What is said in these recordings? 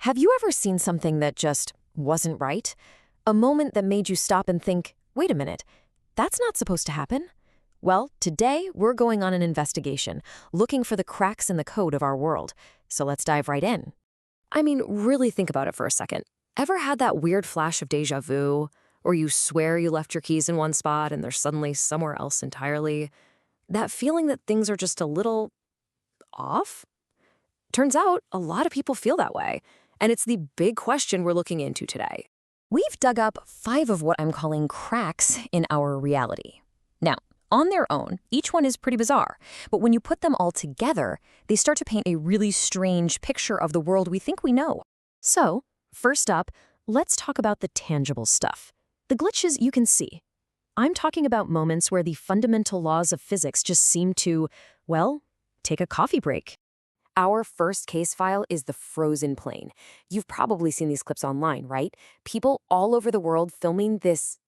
Have you ever seen something that just wasn't right? A moment that made you stop and think, wait a minute, that's not supposed to happen? Well, today we're going on an investigation, looking for the cracks in the code of our world. So let's dive right in. I mean, really think about it for a second. Ever had that weird flash of déjà vu? Or you swear you left your keys in one spot and they're suddenly somewhere else entirely? That feeling that things are just a little off? Turns out a lot of people feel that way, and it's the big question we're looking into today. We've dug up 5 of what I'm calling cracks in our reality. Now, on their own, each one is pretty bizarre, but when you put them all together, they start to paint a really strange picture of the world we think we know. So, first up, let's talk about the tangible stuff. The glitches you can see. I'm talking about moments where the fundamental laws of physics just seem to, well, take a coffee break. Our first case file is the frozen plane. You've probably seen these clips online, right? People all over the world filming this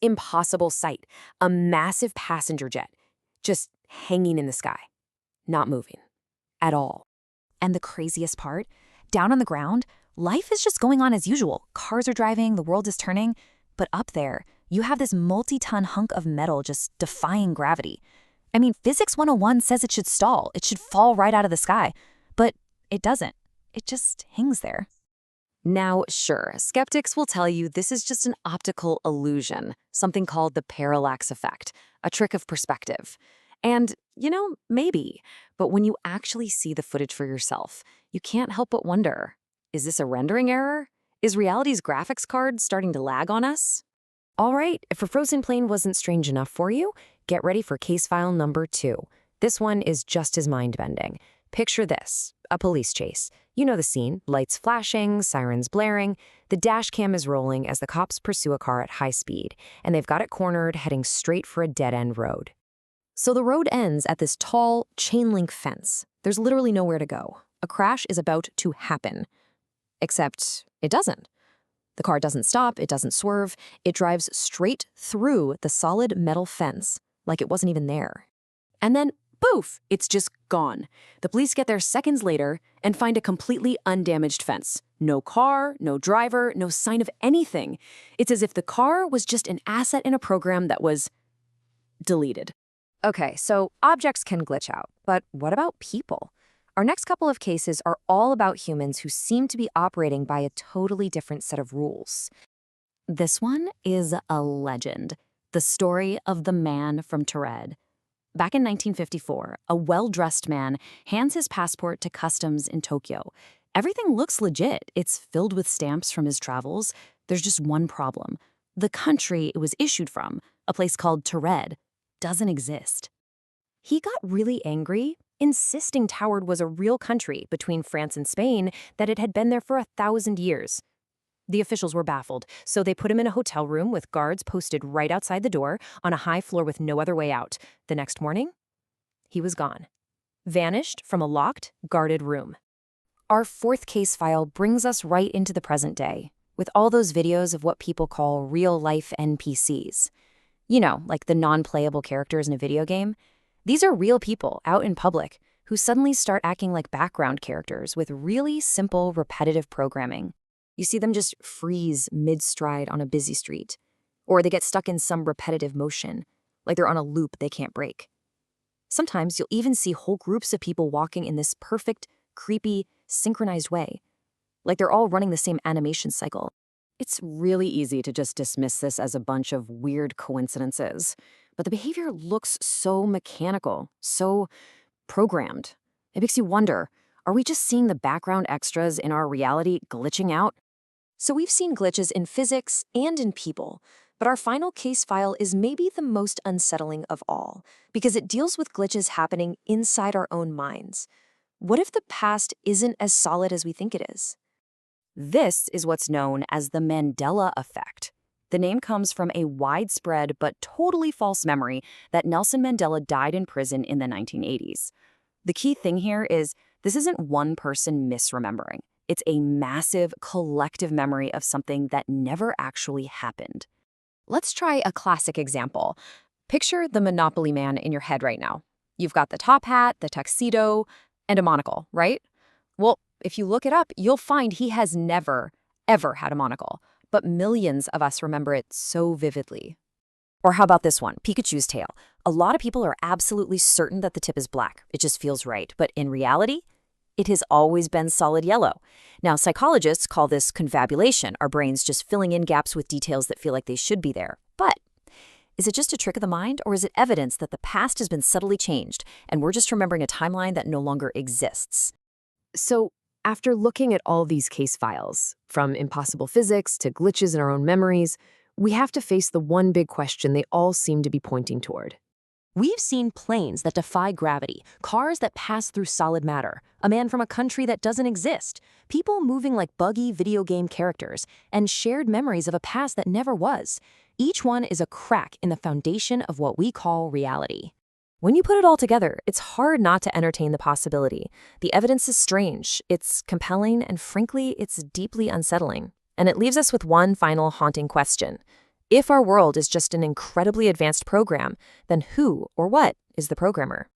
impossible sight, a massive passenger jet, just hanging in the sky, not moving at all. And the craziest part, down on the ground, life is just going on as usual. Cars are driving, the world is turning, but up there, you have this multi-ton hunk of metal just defying gravity. I mean, Physics 101 says it should stall. It should fall right out of the sky. But it doesn't. It just hangs there. Now, sure, skeptics will tell you this is just an optical illusion, something called the parallax effect, a trick of perspective. And, maybe. But when you actually see the footage for yourself, you can't help but wonder, is this a rendering error? Is reality's graphics card starting to lag on us? All right, if a frozen plane wasn't strange enough for you, get ready for case file number 2. This one is just as mind-bending. Picture this, a police chase. You know the scene, lights flashing, sirens blaring. The dash cam is rolling as the cops pursue a car at high speed, and they've got it cornered, heading straight for a dead-end road. So the road ends at this tall, chain-link fence. There's literally nowhere to go. A crash is about to happen. Except it doesn't. The car doesn't stop, it doesn't swerve, it drives straight through the solid metal fence, like it wasn't even there. And then, poof, it's just gone. The police get there seconds later and find a completely undamaged fence. No car, no driver, no sign of anything. It's as if the car was just an asset in a program that was deleted. Okay, so objects can glitch out, but what about people? Our next couple of cases are all about humans who seem to be operating by a totally different set of rules. This one is a legend, the story of the man from Taured. Back in 1954, a well-dressed man hands his passport to customs in Tokyo. Everything looks legit. It's filled with stamps from his travels. There's just one problem. The country it was issued from, a place called Taured, doesn't exist. He got really angry, insisting Taured was a real country between France and Spain, that it had been there for 1,000 years. The officials were baffled, so they put him in a hotel room with guards posted right outside the door on a high floor with no other way out. The next morning, he was gone. Vanished from a locked, guarded room. Our fourth case file brings us right into the present day, with all those videos of what people call real-life NPCs. You know, like the non-playable characters in a video game. These are real people out in public who suddenly start acting like background characters with really simple, repetitive programming. You see them just freeze mid-stride on a busy street, or they get stuck in some repetitive motion, like they're on a loop they can't break. Sometimes you'll even see whole groups of people walking in this perfect, creepy, synchronized way, like they're all running the same animation cycle. It's really easy to just dismiss this as a bunch of weird coincidences, but the behavior looks so mechanical, so programmed. It makes you wonder, are we just seeing the background extras in our reality glitching out? So we've seen glitches in physics and in people, but our final case file is maybe the most unsettling of all, because it deals with glitches happening inside our own minds. What if the past isn't as solid as we think it is? This is what's known as the Mandela effect. The name comes from a widespread but totally false memory that Nelson Mandela died in prison in the 1980s. The key thing here is this isn't one person misremembering. It's a massive collective memory of something that never actually happened. Let's try a classic example. Picture the Monopoly man in your head right now. You've got the top hat, the tuxedo, and a monocle, right? Well, If you look it up, you'll find he has never, ever had a monocle. But millions of us remember it so vividly. Or how about this one, Pikachu's tail? A lot of people are absolutely certain that the tip is black. It just feels right. But in reality, it has always been solid yellow. Now, psychologists call this confabulation, our brains just filling in gaps with details that feel like they should be there. But is it just a trick of the mind, or is it evidence that the past has been subtly changed, and we're just remembering a timeline that no longer exists? So, after looking at all these case files, from impossible physics to glitches in our own memories, we have to face the one big question they all seem to be pointing toward. We've seen planes that defy gravity, cars that pass through solid matter, a man from a country that doesn't exist, people moving like buggy video game characters, and shared memories of a past that never was. Each one is a crack in the foundation of what we call reality. When you put it all together, it's hard not to entertain the possibility. The evidence is strange, it's compelling, and frankly, it's deeply unsettling. And it leaves us with one final haunting question. If our world is just an incredibly advanced program, then who or what is the programmer?